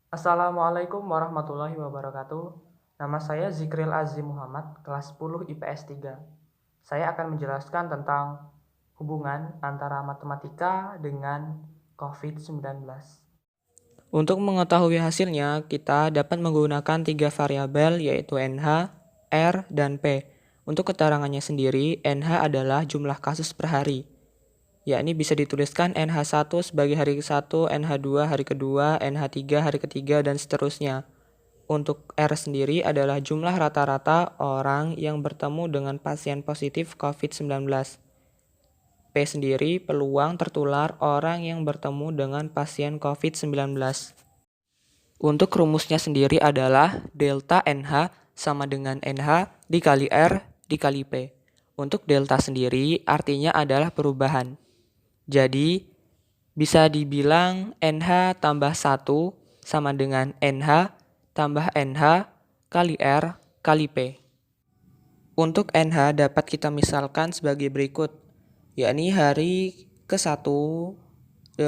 Assalamualaikum warahmatullahi wabarakatuh. Nama saya Zikril Azim Muhammad, kelas 10 IPS 3. Saya akan menjelaskan tentang hubungan antara matematika dengan COVID-19. Untuk mengetahui hasilnya, kita dapat menggunakan 3 variabel yaitu NH, R, dan P. Untuk keterangannya sendiri, NH adalah jumlah kasus per hari, yakni bisa dituliskan NH1 sebagai hari ke-1, NH2 hari kedua, NH3 hari ketiga, dan seterusnya. Untuk R sendiri adalah jumlah rata-rata orang yang bertemu dengan pasien positif COVID-19. P sendiri peluang tertular orang yang bertemu dengan pasien COVID-19. Untuk rumusnya sendiri adalah delta NH sama dengan NH dikali R dikali P. Untuk delta sendiri artinya adalah perubahan. Jadi, bisa dibilang NH tambah 1 sama dengan NH tambah NH kali R kali P. Untuk NH dapat kita misalkan sebagai berikut, yakni hari ke-1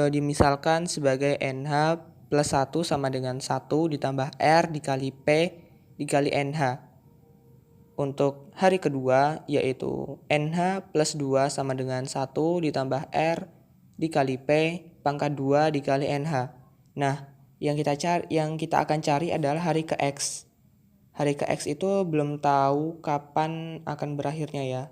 dimisalkan sebagai NH plus 1 sama dengan 1 ditambah R dikali P dikali NH. Untuk hari kedua yaitu NH plus 2 sama dengan 1 ditambah R dikali P pangkat 2 dikali NH. Nah, yang kita akan cari adalah hari ke-X. Hari ke-X itu belum tahu kapan akan berakhirnya ya.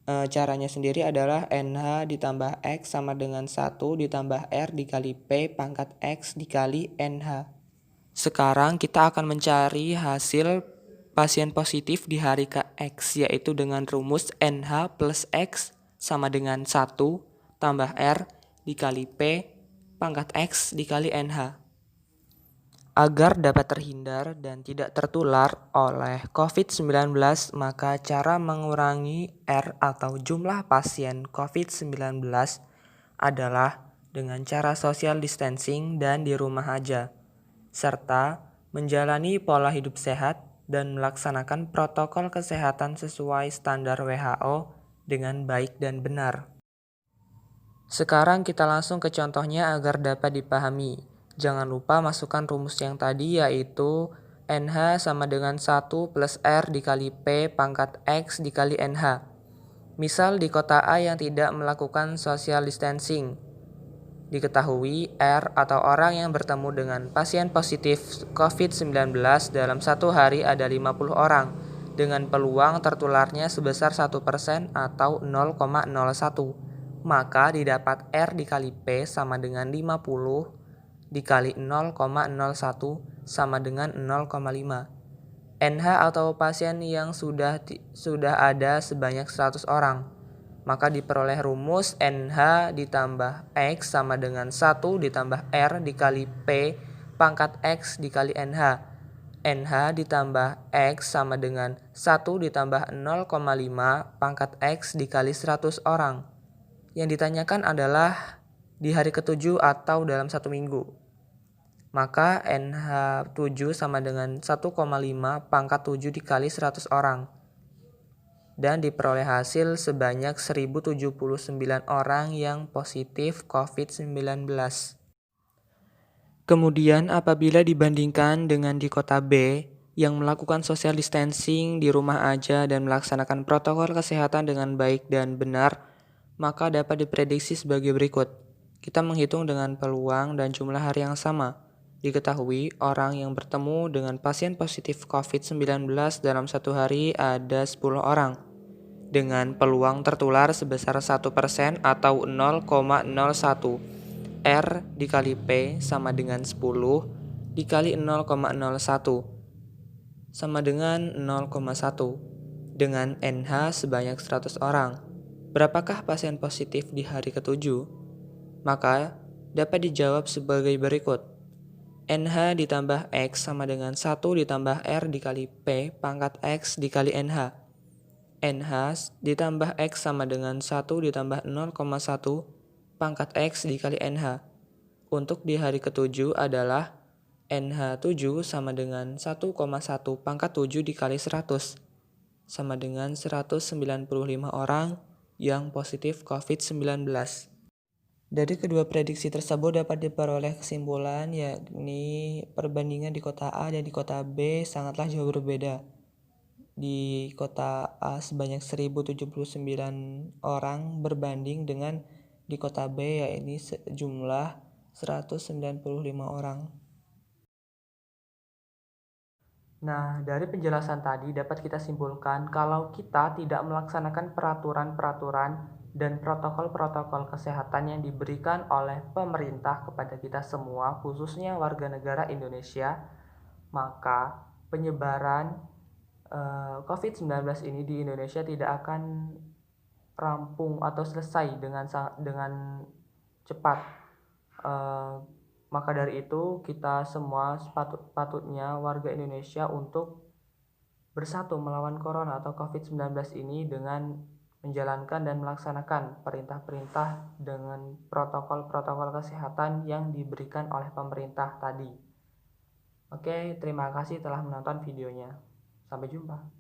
Caranya sendiri adalah NH ditambah X sama dengan 1 ditambah R dikali P pangkat X dikali NH. Sekarang kita akan mencari hasil pasien positif di hari ke-X, yaitu dengan rumus NH plus X sama dengan 1 tambah R dikali P pangkat X dikali NH. Agar dapat terhindar dan tidak tertular oleh COVID-19, maka cara mengurangi R atau jumlah pasien COVID-19 adalah dengan cara social distancing dan di rumah aja, serta menjalani pola hidup sehat dan melaksanakan protokol kesehatan sesuai standar WHO dengan baik dan benar. Sekarang kita langsung ke contohnya agar dapat dipahami. Jangan lupa masukkan rumus yang tadi yaitu NH sama dengan 1 plus R dikali P pangkat X dikali NH. Misal di kota A yang tidak melakukan social distancing. Diketahui R atau orang yang bertemu dengan pasien positif COVID-19 dalam satu hari ada 50 orang dengan peluang tertularnya sebesar 1% atau 0,01. Maka didapat R dikali P sama dengan 50 dikali 0,01 sama dengan 0,5. NH atau pasien yang sudah ada sebanyak 100 orang. Maka diperoleh rumus NH ditambah X sama dengan 1 ditambah R dikali P pangkat X dikali NH. NH ditambah X sama dengan 1 ditambah 0,5 pangkat X dikali 100 orang. Yang ditanyakan adalah di hari ke-7 atau dalam 1 minggu. Maka NH7 sama dengan 1,5 pangkat 7 dikali 100 orang. Dan diperoleh hasil sebanyak 1079 orang yang positif COVID-19. Kemudian apabila dibandingkan dengan di kota B yang melakukan social distancing di rumah aja dan melaksanakan protokol kesehatan dengan baik dan benar, maka dapat diprediksi sebagai berikut. Kita menghitung dengan peluang dan jumlah hari yang sama. Diketahui orang yang bertemu dengan pasien positif COVID-19 dalam satu hari ada 10 orang. Dengan peluang tertular sebesar 1% atau 0,01. R dikali P sama dengan 10 dikali 0,01 sama dengan 0,1 dengan NH sebanyak 100 orang. Berapakah pasien positif di hari ke-7? Maka dapat dijawab sebagai berikut. NH ditambah X sama dengan 1 ditambah R dikali P pangkat X dikali NH. NH ditambah X sama dengan 1 ditambah 0,1 pangkat X dikali NH. Untuk di hari ke-7 adalah NH7 sama dengan 1,1 pangkat 7 dikali 100 sama dengan 195 orang yang positif COVID-19. Dari kedua prediksi tersebut dapat diperoleh kesimpulan yakni perbandingan di kota A dan di kota B sangatlah jauh berbeda. Di kota A sebanyak 1079 orang berbanding dengan di kota B yakni sejumlah 195 orang. Nah, dari penjelasan tadi dapat kita simpulkan kalau kita tidak melaksanakan peraturan-peraturan dan protokol-protokol kesehatan yang diberikan oleh pemerintah kepada kita semua, khususnya warga negara Indonesia, maka penyebaran COVID-19 ini di Indonesia tidak akan rampung atau selesai dengan cepat. Maka dari itu kita semua patutnya warga Indonesia untuk bersatu melawan corona atau COVID-19 ini dengan menjalankan dan melaksanakan perintah-perintah dengan protokol-protokol kesehatan yang diberikan oleh pemerintah tadi. Oke, terima kasih telah menonton videonya. Sampai jumpa.